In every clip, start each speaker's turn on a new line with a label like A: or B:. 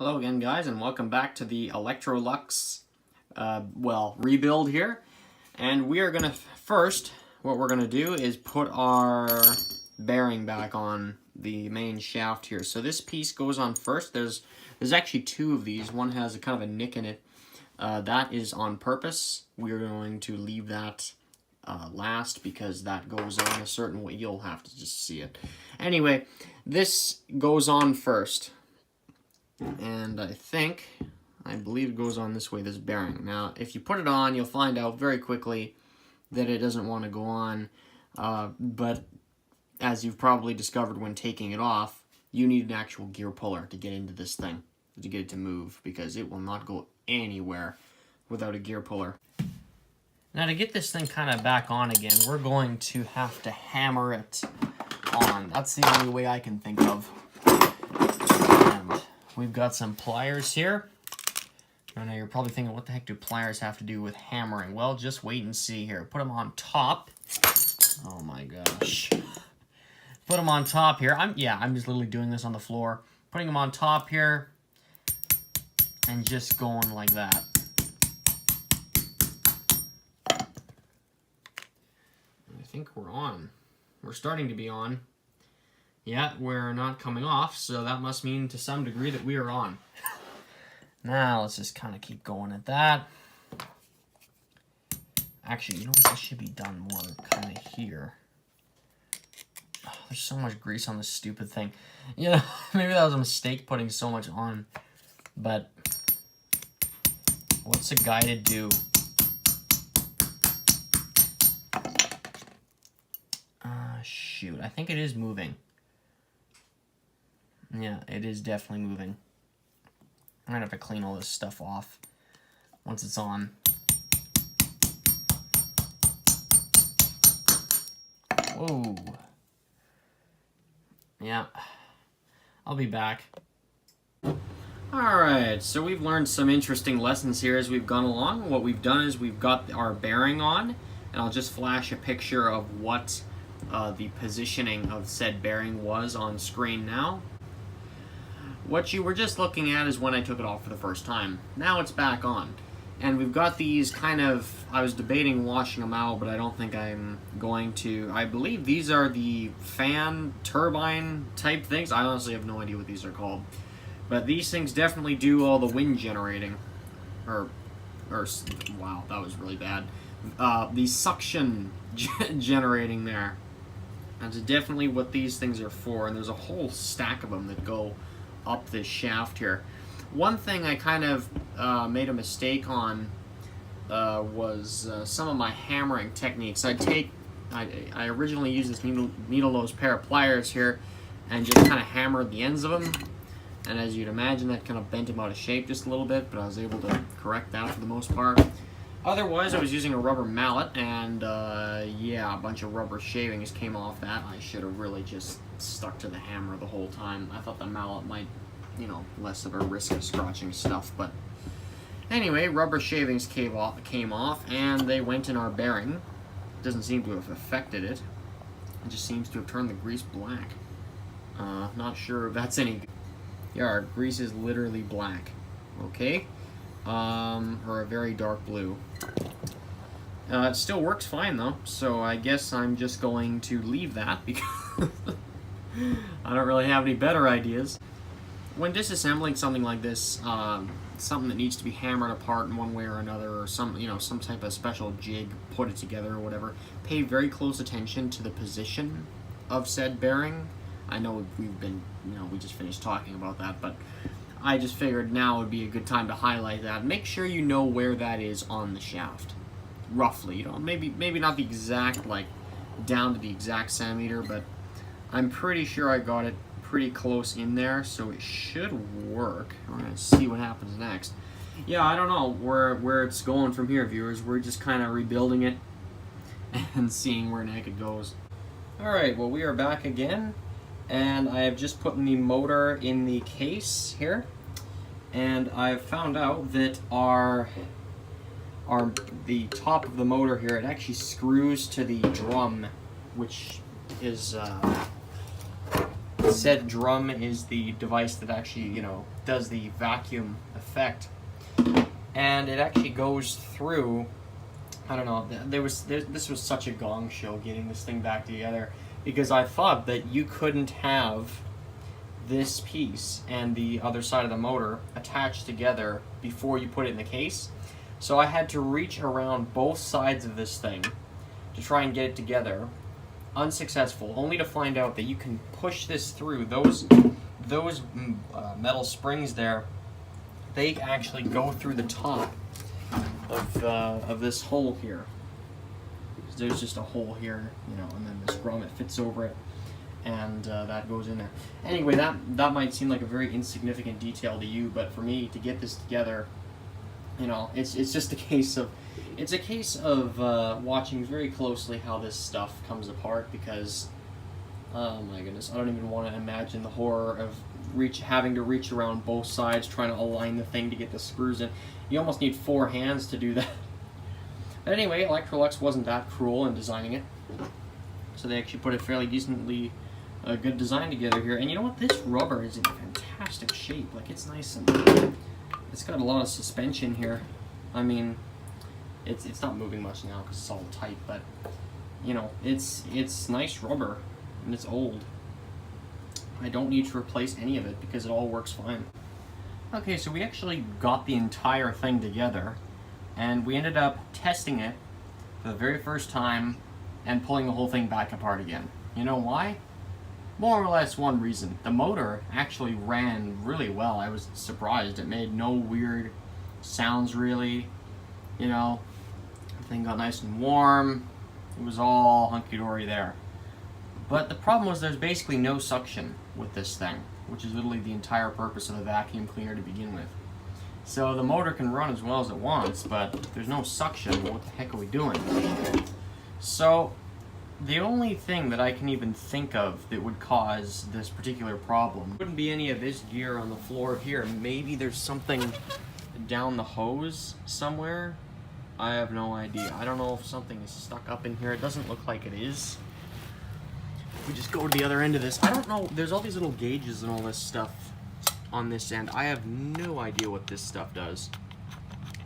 A: Hello again, guys, and welcome back to the Electrolux, rebuild here. And we are going to, first, what we're going to do is put our bearing back on the main shaft here. So this piece goes on first. There's actually two of these. One has a kind of a nick in it. That is on purpose. We're going to leave that last because that goes on a certain way. You'll have to just see it. Anyway, this goes on first. And I believe it goes on this way, this bearing. Now, if you put it on, you'll find out very quickly that it doesn't want to go on. But as you've probably discovered when taking it off, you need an actual gear puller to get into this thing, to get it to move, because it will not go anywhere without a gear puller. Now, to get this thing kind of back on again, we're going to have to hammer it on. That's the only way I can think of. We've got some pliers here. I know you're probably thinking, what the heck do pliers have to do with hammering? Well, just wait and see here. Put them on top. Oh my gosh. Put them on top here. I'm just literally doing this on the floor. Putting them on top here. And just going like that. I think we're on. We're starting to be on. Yeah, we're not coming off, so that must mean to some degree that we are on. Now, let's just kind of keep going at that. Actually, you know what? This should be done more kind of here. Oh, there's so much grease on this stupid thing. You know, maybe that was a mistake putting so much on. But what's a guy to do? Shoot, I think it is moving. Yeah, it is definitely moving. I'm gonna have to clean all this stuff off once it's on. Whoa. Yeah, I'll be back. Alright, so we've learned some interesting lessons here as we've gone along. What we've done is we've got our bearing on, and I'll just flash a picture of what the positioning of said bearing was on screen now. What you were just looking at is when I took it off for the first time. Now it's back on. And we've got these kind of, I was debating washing them out, but I don't think I'm going to. I believe these are the fan turbine type things. I honestly have no idea what these are called. But these things definitely do all the wind generating. Wow, that was really bad. The suction generating there. That's definitely what these things are for, and there's a whole stack of them that go up this shaft here. One thing I kind of made a mistake on was some of my hammering techniques. I originally used this needle nose pair of pliers here and just kind of hammered the ends of them, and as you'd imagine that kind of bent them out of shape just a little bit, but I was able to correct that for the most part. Otherwise, I was using a rubber mallet, and yeah, a bunch of rubber shavings came off that. I should have really just stuck to the hammer the whole time. I thought the mallet might, you know, less of a risk of scratching stuff, but anyway, rubber shavings came off, and they went in our bearing. Doesn't seem to have affected it. It just seems to have turned the grease black. Not sure if that's any good. Yeah, our grease is literally black. Okay. Or a very dark blue. It still works fine though, so I guess I'm just going to leave that because I don't really have any better ideas. When disassembling something like this, something that needs to be hammered apart in one way or another, or some type of special jig, put it together or whatever, pay very close attention to the position of said bearing. I know we just finished talking about that, but I just figured now would be a good time to highlight that. Make sure you know where that is on the shaft, roughly. You know, maybe not the exact, like, down to the exact centimeter, but I'm pretty sure I got it pretty close in there, so it should work. We're gonna see what happens next. Yeah, I don't know where it's going from here, viewers. We're just kind of rebuilding it and seeing where it goes. All right, well, we are back again. And I have just put the motor in the case here, and I've found out that the top of the motor here, it actually screws to the drum, which is said drum is the device that actually, you know, does the vacuum effect. And it actually goes through, I don't know, this was such a gong show getting this thing back together, because I thought that you couldn't have this piece and the other side of the motor attached together before you put it in the case. So I had to reach around both sides of this thing to try and get it together. Unsuccessful, only to find out that you can push this through. Those metal springs there, they actually go through the top of this hole here. There's just a hole here, you know, and then this grommet fits over it, and that goes in there. Anyway, that might seem like a very insignificant detail to you, but for me to get this together, you know, it's just a case of watching very closely how this stuff comes apart, because oh my goodness, I don't even want to imagine the horror of having to reach around both sides trying to align the thing to get the screws in. You almost need 4 hands to do that. But anyway, Electrolux wasn't that cruel in designing it, so they actually put a fairly decently good design together here. And you know what? This rubber is in fantastic shape. Like, it's nice and it's got a lot of suspension here. I mean, it's not moving much now because it's all tight, but you know, it's nice rubber and it's old. I don't need to replace any of it because it all works fine. Okay, so we actually got the entire thing together, and we ended up testing it for the very first time and pulling the whole thing back apart again. You know why? More or less one reason. The motor actually ran really well. I was surprised. It made no weird sounds really. You know, the thing got nice and warm. It was all hunky-dory there. But the problem was there's basically no suction with this thing, which is literally the entire purpose of the vacuum cleaner to begin with. So the motor can run as well as it wants, but if there's no suction, what the heck are we doing? So the only thing that I can even think of that would cause this particular problem wouldn't be any of this gear on the floor here. Maybe there's something down the hose somewhere. I have no idea. I don't know if something is stuck up in here. It doesn't look like it is. We just go to the other end of this. I don't know. There's all these little gauges and all this stuff on this end. I have no idea what this stuff does.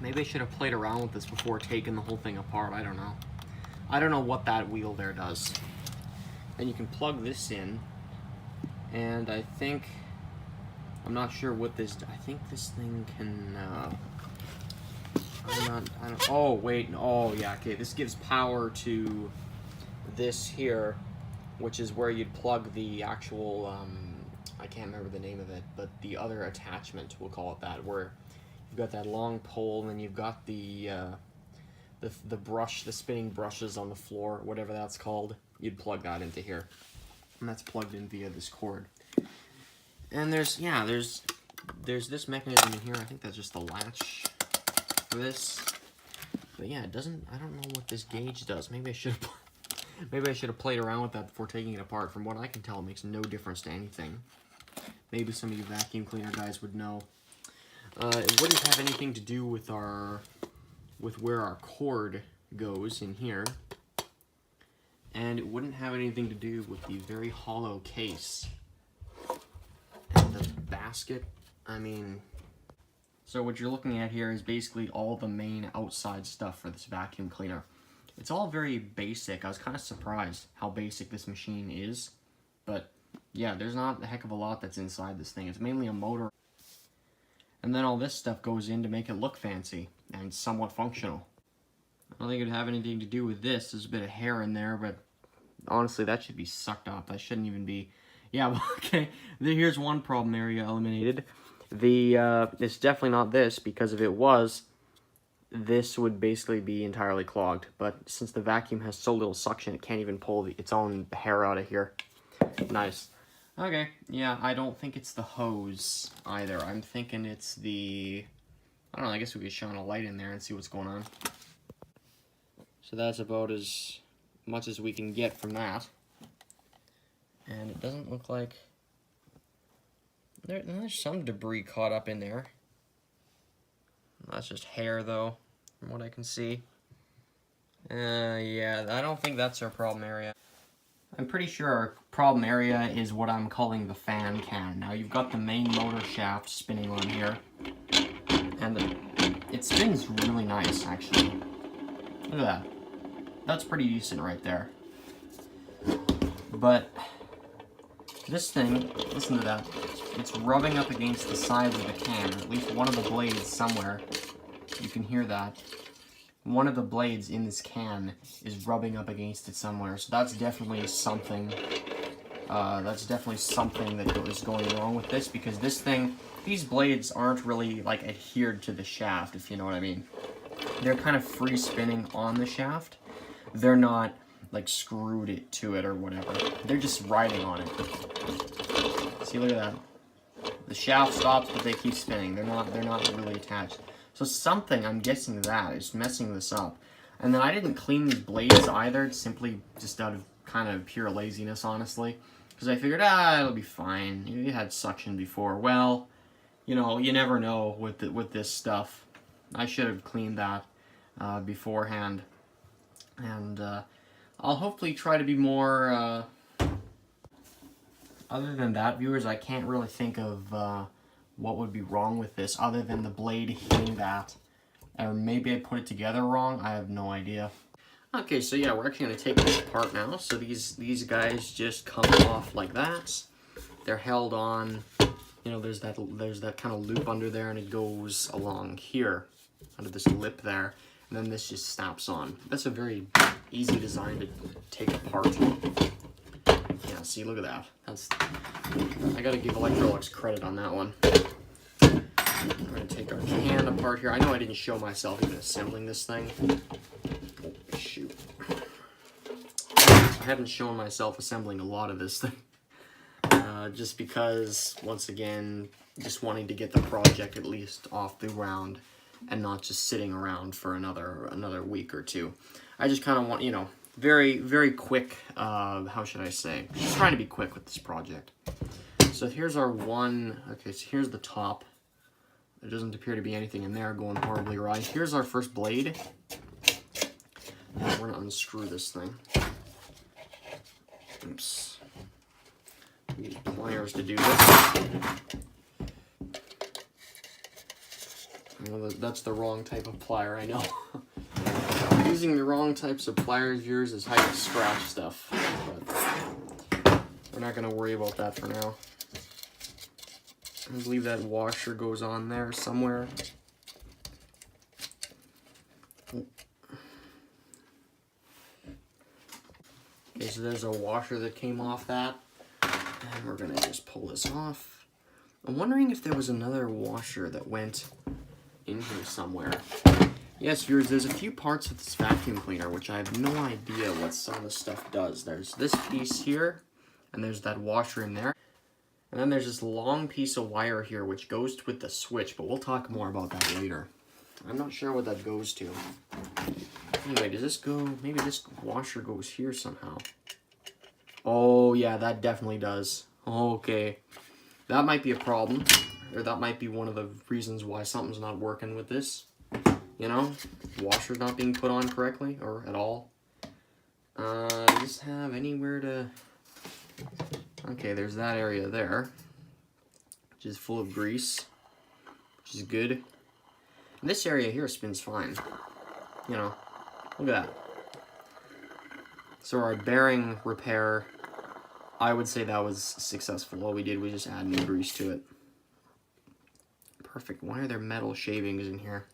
A: Maybe I should have played around with this before taking the whole thing apart. I don't know. I don't know what that wheel there does. And you can plug this in, and I think, I'm not sure what this, I think this thing can, oh wait, oh yeah, okay, this gives power to this here, which is where you'd plug the actual, I can't remember the name of it, but the other attachment, we'll call it that, where you've got that long pole, and then you've got the brush, the spinning brushes on the floor, whatever that's called. You'd plug that into here, and that's plugged in via this cord. And there's this mechanism in here. I think that's just the latch for this. But yeah, it doesn't. I don't know what this gauge does. Maybe I should have played around with that before taking it apart. From what I can tell, it makes no difference to anything. Maybe some of you vacuum cleaner guys would know. It wouldn't have anything to do with where our cord goes in here, and it wouldn't have anything to do with the very hollow case and the basket. I mean, so what you're looking at here is basically all the main outside stuff for this vacuum cleaner. It's all very basic. I was kind of surprised how basic this machine is, but yeah, there's not a heck of a lot that's inside this thing. It's mainly a motor, and then all this stuff goes in to make it look fancy and somewhat functional. I don't think it'd have anything to do with this. There's a bit of hair in there, but honestly, that should be sucked up. That shouldn't even be. Yeah, well, okay. Here's one problem area eliminated. It's definitely not this, because if it was, this would basically be entirely clogged. But since the vacuum has so little suction, it can't even pull its own hair out of here. Nice. Okay, yeah, I don't think it's the hose either. I'm thinking it's the, I don't know, I guess we could shine a light in there and see what's going on. So that's about as much as we can get from that. And it doesn't look like, there's some debris caught up in there. That's just hair though, from what I can see. Yeah, I don't think that's our problem area. I'm pretty sure our problem area is what I'm calling the fan can. Now you've got the main motor shaft spinning on here, and it spins really nice, actually. Look at that. That's pretty decent right there. But this thing, listen to that. It's rubbing up against the sides of the can, or at least one of the blades somewhere. You can hear that. One of the blades in this can is rubbing up against it somewhere, so that's definitely something. That's definitely something that is going wrong with this, because this thing, these blades aren't really like adhered to the shaft, if you know what I mean. They're kind of free spinning on the shaft. They're not like screwed it to it or whatever. They're just riding on it. See, look at that. The shaft stops, but they keep spinning. They're not really attached. So something, I'm guessing that, is messing this up. And then I didn't clean these blades either, simply just out of kind of pure laziness, honestly. Because I figured, it'll be fine. You had suction before. Well, you know, you never know with this stuff. I should have cleaned that beforehand. And I'll hopefully try to be more... Other than that, viewers, I can't really think of... what would be wrong with this other than the blade hitting that. Or maybe I put it together wrong. I have no idea. Okay, so yeah, we're actually going to take this apart now. So these guys just come off like that. They're held on, you know, there's that kind of loop under there, and it goes along here under this lip there, and then this just snaps on. That's a very easy design to take apart. Yeah, see, look at that. I gotta give Electrolux credit on that one. I'm gonna take our can apart here. I know I didn't show myself even assembling this thing. Oh, shoot. I haven't shown myself assembling a lot of this thing. Just because, once again, just wanting to get the project at least off the ground and not just sitting around for another week or two. I just kind of want, you know, very, very quick, how should I say? Just trying to be quick with this project. So here's our one, okay, so here's the top. There doesn't appear to be anything in there going horribly right. Here's our first blade. Now we're gonna unscrew this thing. Oops. We need pliers to do this. Well, that's the wrong type of plier, I know. Using the wrong types of pliers, viewers, is how you scratch stuff. But we're not going to worry about that for now. I believe that washer goes on there somewhere. Okay, so there's a washer that came off that. And we're going to just pull this off. I'm wondering if there was another washer that went in here somewhere. Yes, viewers, there's a few parts of this vacuum cleaner which I have no idea what some of the stuff does. There's this piece here, and there's that washer in there. And then there's this long piece of wire here which goes with the switch, but we'll talk more about that later. I'm not sure what that goes to. Anyway, does this go, maybe this washer goes here somehow. Oh yeah, that definitely does. Okay, that might be a problem, or that might be one of the reasons why something's not working with this. You know, washer's not being put on correctly, or at all. Does this have anywhere to... Okay, there's that area there, which is full of grease, which is good. And this area here spins fine. You know, look at that. So our bearing repair, I would say that was successful. All we did was just add new grease to it. Perfect. Why are there metal shavings in here?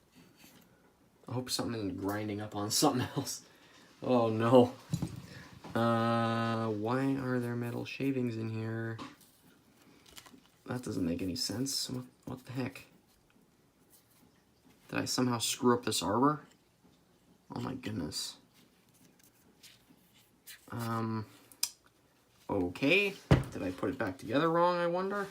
A: I hope something is grinding up on something else. Oh no. Why are there metal shavings in here? That doesn't make any sense. What the heck? Did I somehow screw up this arbor? Oh my goodness. Okay. Did I put it back together wrong, I wonder?